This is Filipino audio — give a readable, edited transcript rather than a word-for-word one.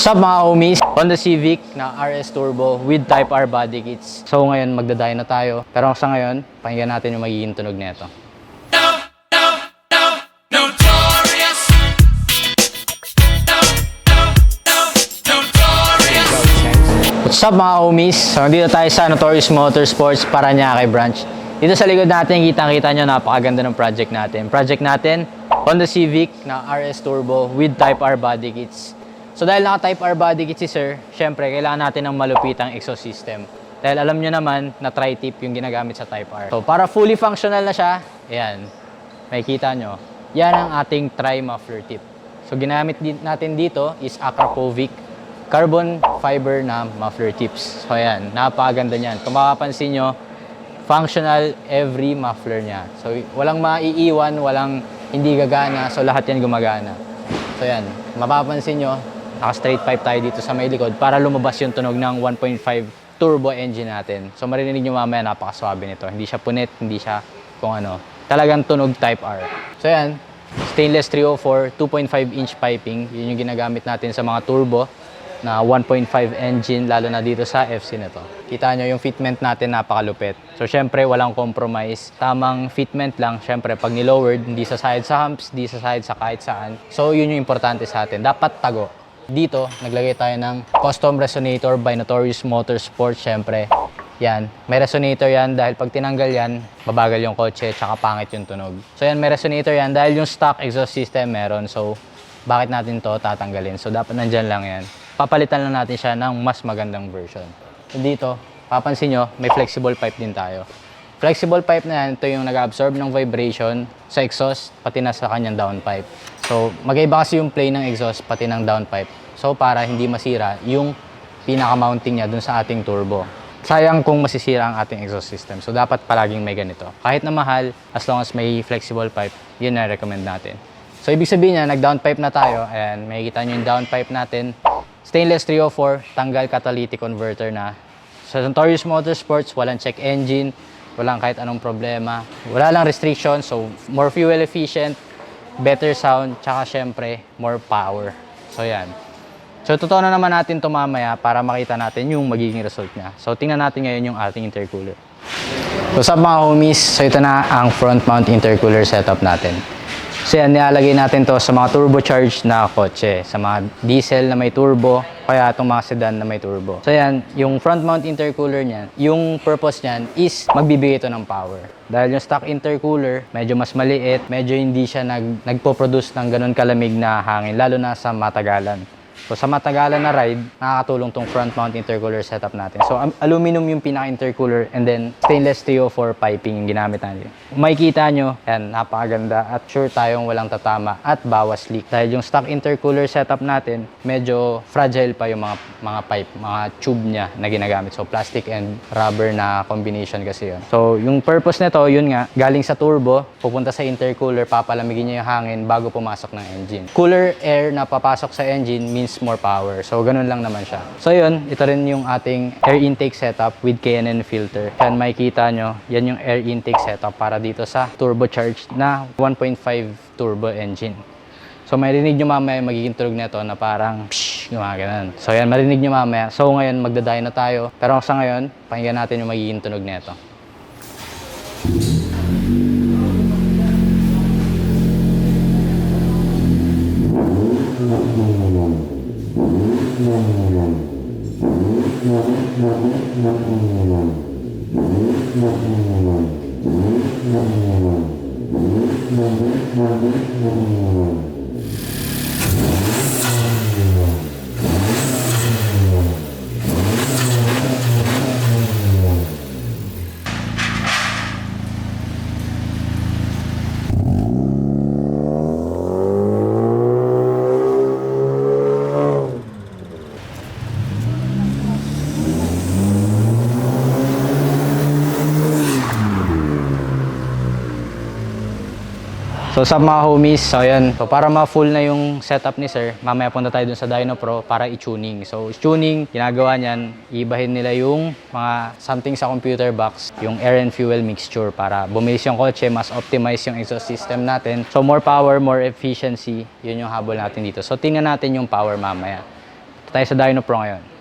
What's up mga homies? Honda Civic na RS Turbo with Type R body kits. So ngayon magdaday na tayo. Pero sa ngayon, pakinggan natin yung magiging tunog nito. What's up mga homies? So nandito tayo sa Notorious Motorsports Parañaque branch. Dito sa likod natin, kitang-kita nyo napakaganda ng project natin. Project natin, Honda Civic na RS Turbo with Type R body kits. So dahil naka-Type R body kit si Sir, syempre kailangan natin ng malupitang exhaust system. Dahil alam nyo naman na tri-tip yung ginagamit sa Type R. So para fully functional na siya, ayan, makikita nyo, yan ang ating tri-muffler tip. So ginamit natin dito is Akrapovic carbon fiber na muffler tips. So ayan, napakaganda niyan. Kung makapansin nyo, functional every muffler niya. So walang maiiwan, walang hindi gagana, so lahat yan gumagana. So ayan, mapapansin nyo, naka-straight pipe tayo dito sa may likod para lumabas yung tunog ng 1.5 turbo engine natin. So maririnig nyo mamaya, napakaswabe nito. Hindi siya punit, hindi siya kung ano. Talagang tunog Type R. So yan, stainless 304, 2.5-inch piping. Yun yung ginagamit natin sa mga turbo na 1.5 engine, lalo na dito sa FC nito. Kita nyo yung fitment natin, napakalupit. So syempre, walang compromise. Tamang fitment lang. Syempre, pag nilowered, hindi sa side sa humps, hindi sa side sa kahit saan. So yun yung importante sa atin. Dapat tago. Dito, naglagay tayo ng custom resonator by Notorious Motorsports, syempre. Yan, may resonator yan dahil pag tinanggal yan, babagal yung kotse, tsaka pangit yung tunog. So yan, may resonator yan dahil yung stock exhaust system meron. So, bakit natin to tatanggalin? So, dapat nandyan lang yan. Papalitan lang natin siya ng mas magandang version. So, dito, papansin nyo, may flexible pipe din tayo. Flexible pipe na yan, ito yung nag-absorb ng vibration sa exhaust, pati na sa kanyang downpipe. So, mag-iba kasi yung play ng exhaust, pati ng downpipe. So, para hindi masira yung pinaka-mounting niya dun sa ating turbo. Sayang kung masisira ang ating exhaust system. So, dapat palaging may ganito. Kahit na mahal, as long as may flexible pipe, yun na recommend natin. So, ibig sabihin niya, nag-downpipe na tayo. Ayan, makikita nyo yung downpipe natin. Stainless 304, tanggal catalytic converter na. Sa Notorious Motorsports, walang check engine, walang kahit anong problema. Wala lang restriction, so more fuel efficient, better sound, tsaka syempre, more power. So, yan. So, totoo na naman natin ito mamaya para makita natin yung magiging result niya. So, tingnan natin ngayon yung ating intercooler. What's up mga homies? So, ito na ang front mount intercooler setup natin. So, yan, nilalagay natin to sa mga turbocharged na kotse. Sa mga diesel na may turbo, kaya itong mga sedan na may turbo. So, yan, yung front mount intercooler niyan, yung purpose niyan is magbibigay ito ng power. Dahil yung stock intercooler, medyo mas maliit, medyo hindi siya nagpo-produce ng ganun kalamig na hangin, lalo na sa matagalan. So, sa matagalan na ride, nakakatulong tong front mount intercooler setup natin. So, aluminum yung pinaka-intercooler and then stainless 304 piping yung ginamit natin. Kung makikita nyo, yan, napakaganda at sure tayong walang tatama at bawas leak. Dahil yung stock intercooler setup natin, medyo fragile pa yung mga pipe, mga tube niya na ginagamit. So, plastic and rubber na combination kasi yun. So, yung purpose nito, yun nga, galing sa turbo, pupunta sa intercooler, papalamigin niya yung hangin bago pumasok ng engine. Cooler air na papasok sa engine means more power. So, ganun lang naman siya. So, yun. Ito rin yung ating air intake setup with K&N filter. Yan, makikita nyo. Yan yung air intake setup para dito sa turbocharged na 1.5 turbo engine. So, marinig nyo mamaya magiging tunog nito na parang pshh, gumaganon. So, yan, marinig nyo mamaya. So, ngayon, magdaday na tayo. Pero sa ngayon, pakinggan natin yung magiging tunog nito. So sa mga homies, so ayan. So para ma-full na yung setup ni Sir, mamaya punta tayo dun sa Dyno Pro para i-tuning. So tuning, ginagawa niyan, ibahin nila yung mga something sa computer box, yung air and fuel mixture para bumilis yung kotse, mas optimize yung exhaust system natin. So more power, more efficiency, yun yung habol natin dito. So tingnan natin yung power mamaya. tayo sa Dyno Pro ngayon.